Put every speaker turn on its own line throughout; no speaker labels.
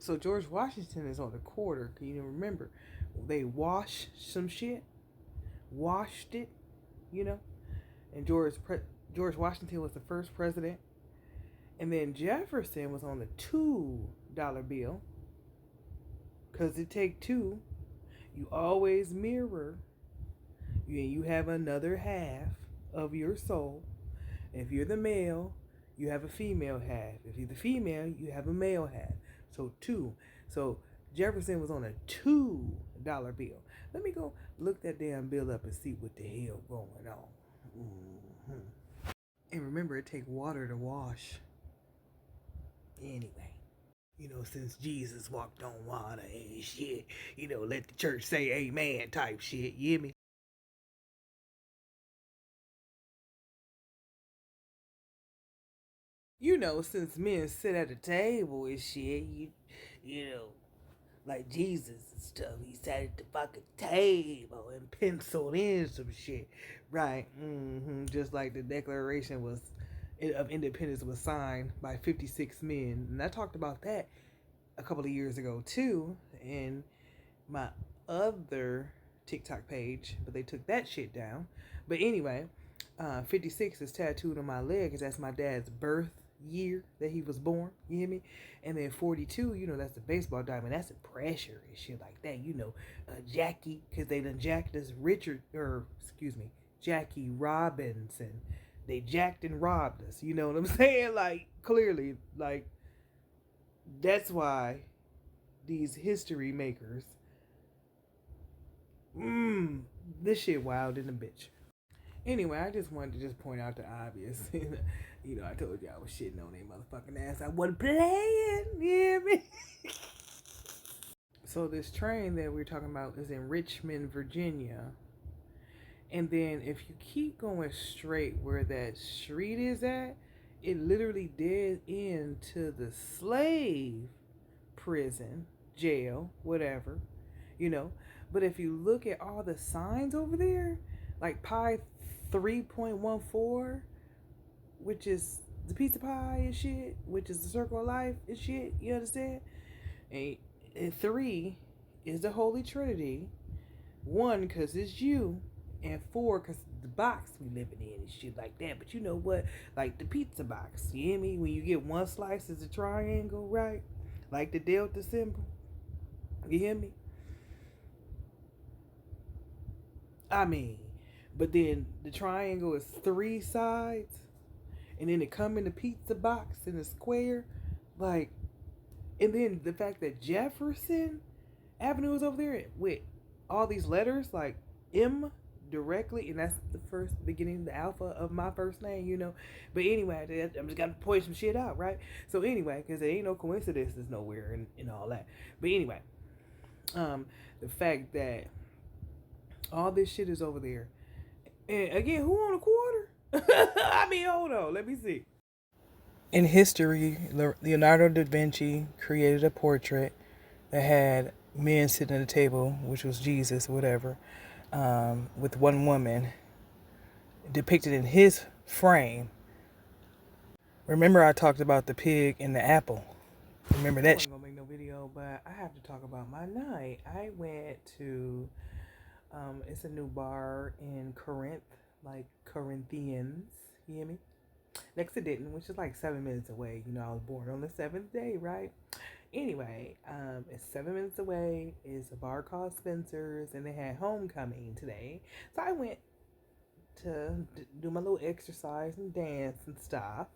So George Washington is on the quarter. Can you remember? They washed some shit, washed it, you know. And George Washington was the first president, and then Jefferson was on the $2 bill. Cause it take two. You always mirror. You have another half of your soul. If you're the male, you have a female half. If you're the female, you have a male half. So two. So Jefferson was on a $2 bill. Let me go look that damn bill up and see what the hell going on. Mm-hmm. And remember, it take water to wash. Anyway, since Jesus walked on water and shit, let the church say amen type shit. You hear me? Since men sit at the table and shit, you know, like Jesus and stuff, he sat at the fucking table and penciled in some shit, right? Just like the Declaration of Independence was signed by 56 men, and I talked about that a couple of years ago too, in my other TikTok page, but they took that shit down. But anyway, 56 is tattooed on my leg because that's my dad's birth year that he was born. You hear me? And then 42, that's the baseball diamond. That's the pressure and shit like that. Jackie, because they done jacked us Jackie Robinson. They jacked and robbed us. You know what I'm saying? Like, clearly, like, that's why these history makers, this shit wild in the bitch. Anyway, I just wanted to just point out the obvious. I told you I was shitting on their motherfucking ass. I wasn't playing. You hear me? So this train that we're talking about is in Richmond, Virginia. And then if you keep going straight where that street is at, it literally dead into the slave prison, jail, whatever, you know. But if you look at all the signs over there, like Pi 3.14, which is the pizza pie and shit, which is the circle of life and shit, you understand? And 3 is the Holy Trinity. 1, because it's you. And 4, because the box we living in and shit like that. But you know what? Like the pizza box, you hear me? When you get one slice, it's a triangle, right? Like the Delta symbol. You hear me? I mean, but then the triangle is 3 sides, and then it come in the pizza box in a square, like, and then the fact that Jefferson Avenue is over there with all these letters like M directly, and that's the first beginning, the alpha of my first name, But anyway, I'm just gonna point some shit out, right? So anyway, because there ain't no coincidences nowhere and all that. But anyway, the fact that all this shit is over there. And again, who on a quarter? I mean, hold on. Let me see. In history, Leonardo da Vinci created a portrait that had men sitting at a table, which was Jesus, whatever, with one woman depicted in his frame. Remember, I talked about the pig and the apple. Remember that? I wasn't gonna make no video, but I have to talk about my night. I went to it's a new bar in Corinth, like Corinthians. You hear me? Next to Denton, which is like 7 minutes away. I was born on the 7th day, right? Anyway, it's 7 minutes away. It's a bar called Spencer's, and they had homecoming today. So I went to do my little exercise and dance and stuff.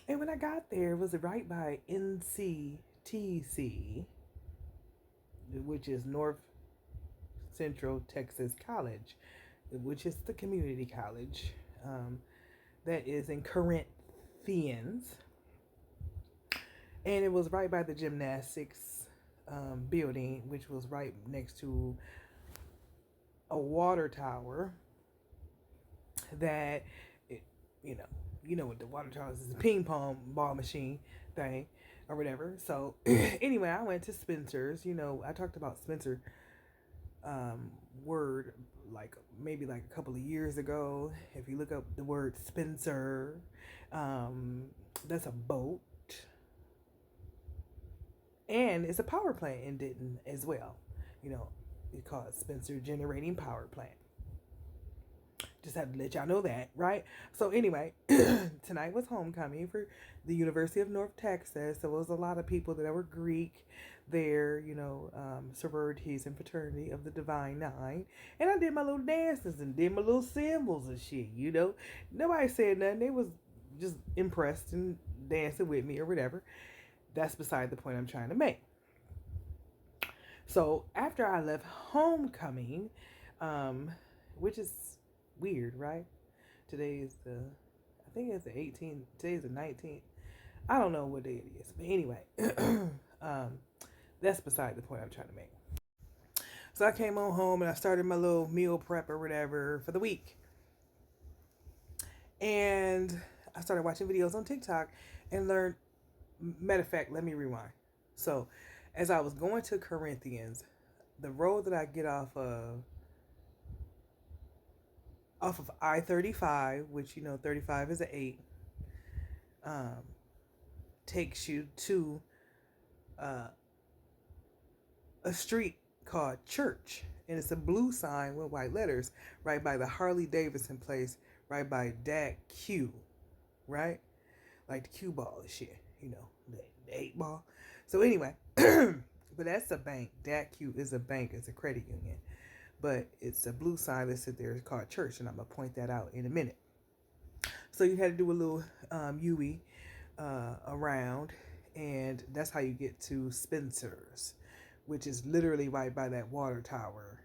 And when I got there, it was right by NCTC, which is North Central Texas College, which is the community college that is in Corinthians. And it was right by the gymnastics building, which was right next to a water tower that, what the water tower is, a ping pong ball machine thing or whatever. So anyway, I went to Spencer's. I talked about Spencer word like maybe like a couple of years ago. If you look up the word Spencer, that's a boat. And it's a power plant in Denton as well. You know, it's called Spencer Generating Power Plant. Just have to let y'all know that, right? So anyway, tonight was homecoming for the University of North Texas. There was a lot of people that were Greek there, sororities and fraternity of the Divine Nine. And I did my little dances and did my little symbols and shit. Nobody said nothing. They was just impressed and dancing with me or whatever. That's beside the point I'm trying to make. So after I left homecoming, which is weird, right? Today is I think it's the 18th. Today is the 19th. I don't know what day it is, but anyway, that's beside the point I'm trying to make. So I came on home and I started my little meal prep or whatever for the week, and I started watching videos on TikTok and learned. Matter of fact, let me rewind. So, as I was going to Corinthians, the road that I get off of I-35, which 35 is an 8, takes you to a street called Church, and it's a blue sign with white letters right by the Harley Davidson place, right by Dat Q, right? Like the cue ball and shit, the 8 ball. So anyway, but that's a bank. Dat Q is a bank. It's a credit union. But it's a blue sign listed there. It's called Church, and I'm going to point that out in a minute. So you had to do a little UE around, and that's how you get to Spencer's, which is literally right by that water tower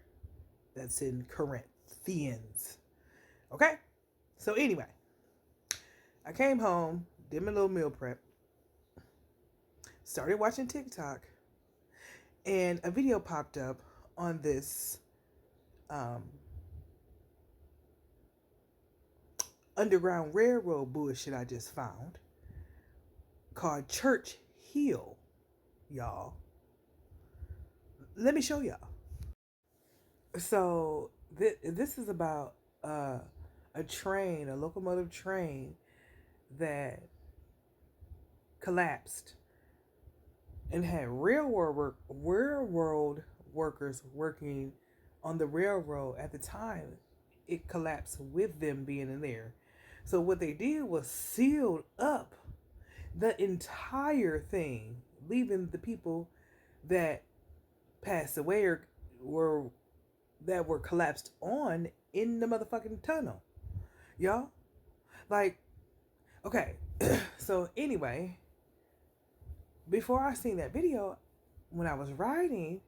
that's in Corinthians. Okay? So anyway, I came home, did my little meal prep, started watching TikTok, and a video popped up on this Underground Railroad bullshit I just found called Church Hill, y'all. Let me show y'all. So this is about a locomotive train that collapsed and had railroad workers working on the railroad at the time it collapsed with them being in there. So what they did was sealed up the entire thing, leaving the people that passed away or were collapsed on in the motherfucking tunnel. Y'all? Like, okay. So anyway, before I seen that video, when I was writing,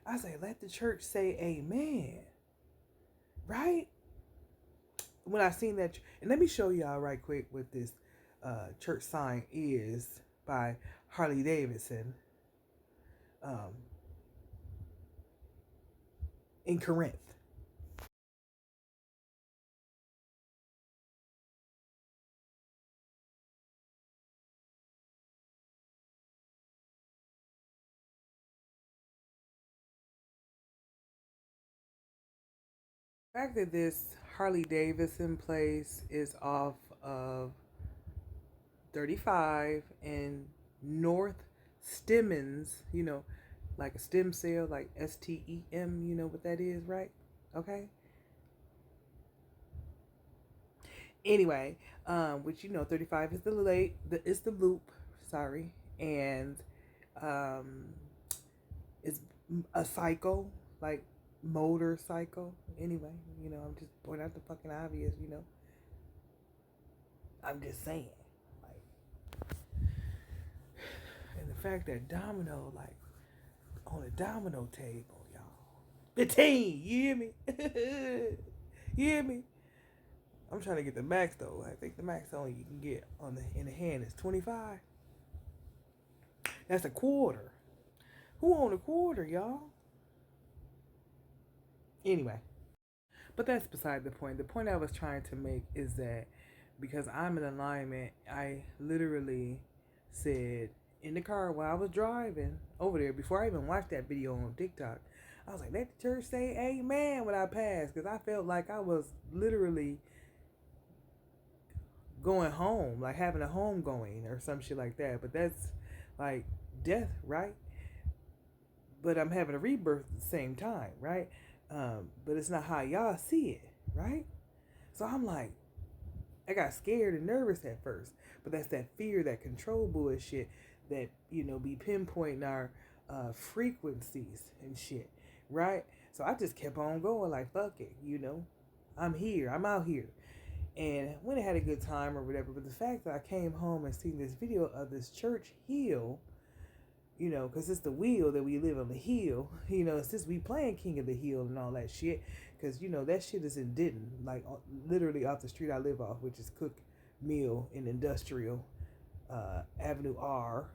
I say, let the church say amen. Right? When I seen that, and let me show y'all right quick what this church sign is by Harley Davidson in Corinth. The fact that this Harley Davidson place is off of 35 and North Stemmons, like a stem cell, like STEM, you know what that is, right? Okay. Anyway, which 35 is the loop, sorry, and it's a cycle, like motorcycle. Anyway, I'm just pointing out the fucking obvious, I'm just saying, like, and the fact that domino, like, on a domino table, y'all, 15, you hear me? You hear me? I'm trying to get the max though. I think the max only you can get in the hand is 25. That's a quarter. Who own a quarter, y'all? Anyway, but that's beside the point. The point I was trying to make is that because I'm in alignment, I literally said in the car while I was driving over there, before I even watched that video on TikTok, I was like, let the church say amen when I pass, because I felt like I was literally going home, like having a home going or some shit like that. But that's like death, right? but I'm having a rebirth at the same time, right? But it's not how y'all see it, right? So I'm like, I got scared and nervous at first, but that's that fear, that control bullshit that, be pinpointing our frequencies and shit, right? So I just kept on going like, fuck it. I'm here, I'm out here. And when I had a good time or whatever, but the fact that I came home and seen this video of this church hill, because it's the wheel that we live on the hill, since we playing King of the Hill and all that shit, because, that shit is in Denton, like literally off the street I live off, which is Cook Mill and Industrial, Avenue R,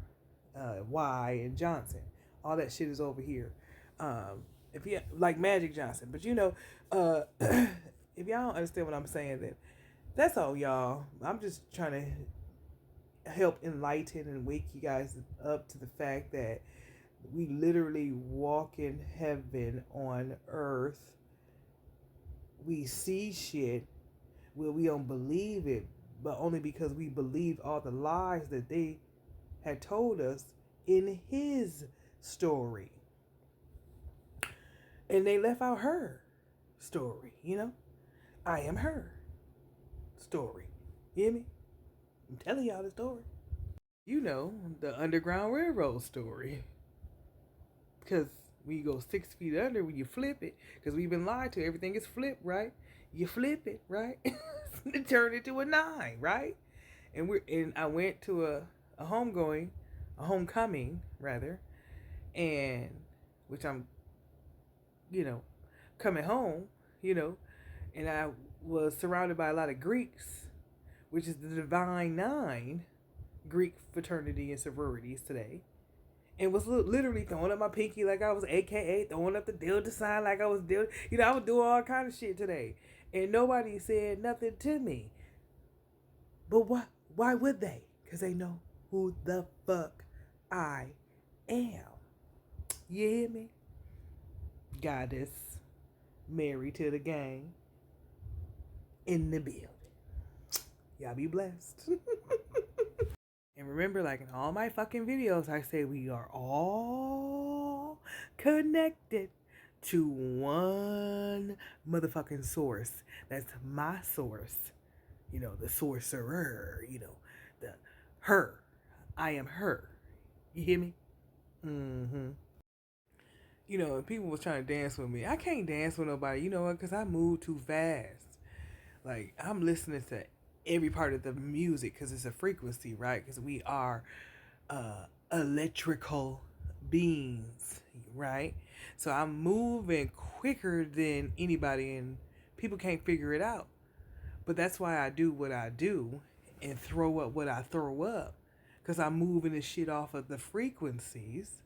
Y, and Johnson. All that shit is over here. If you like Magic Johnson, but if y'all don't understand what I'm saying, then that's all, y'all. I'm just trying to help enlighten and wake you guys up to the fact that we literally walk in heaven on earth. We see shit where we don't believe it, but only because we believe all the lies that they had told us in his story. And they left out her story, I am her story. You hear me? I'm telling y'all the story. The Underground Railroad story. Because when you go 6 feet under, when you flip it, because we've been lied to, everything is flipped, right? You flip it, right? It turned into a 9, right? And I went to a homecoming rather, and which I'm, coming home, and I was surrounded by a lot of Greeks, which is the Divine Nine Greek fraternity and sororities today, and was literally throwing up my pinky like I was AKA, throwing up the Delta sign like I was Delta. I was doing all kind of shit today, and nobody said nothing to me. But why would they? Because they know who the fuck I am. You hear me? Goddess, married to the gang, in the building. Y'all be blessed. And remember, like in all my fucking videos, I say we are all connected to one motherfucking source. That's my source. The sorcerer, the her. I am her. You hear me? Mm-hmm. People was trying to dance with me. I can't dance with nobody. You know what? Because I move too fast. Like, I'm listening to every part of the music because it's a frequency, right? Because we are electrical beings, right? So I'm moving quicker than anybody, and people can't figure it out. But that's why I do what I do and throw up what I throw up, because I'm moving this shit off of the frequencies.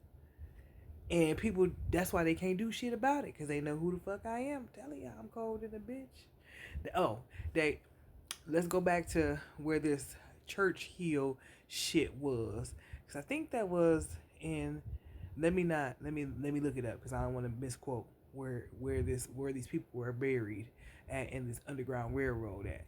And people, that's why they can't do shit about it, because they know who the fuck I am. I'm telling you, I'm cold in a bitch. Let's go back to where this church hill shit was, because I think that was in, let me look it up, because I don't want to misquote where these people were buried at in this Underground Railroad at.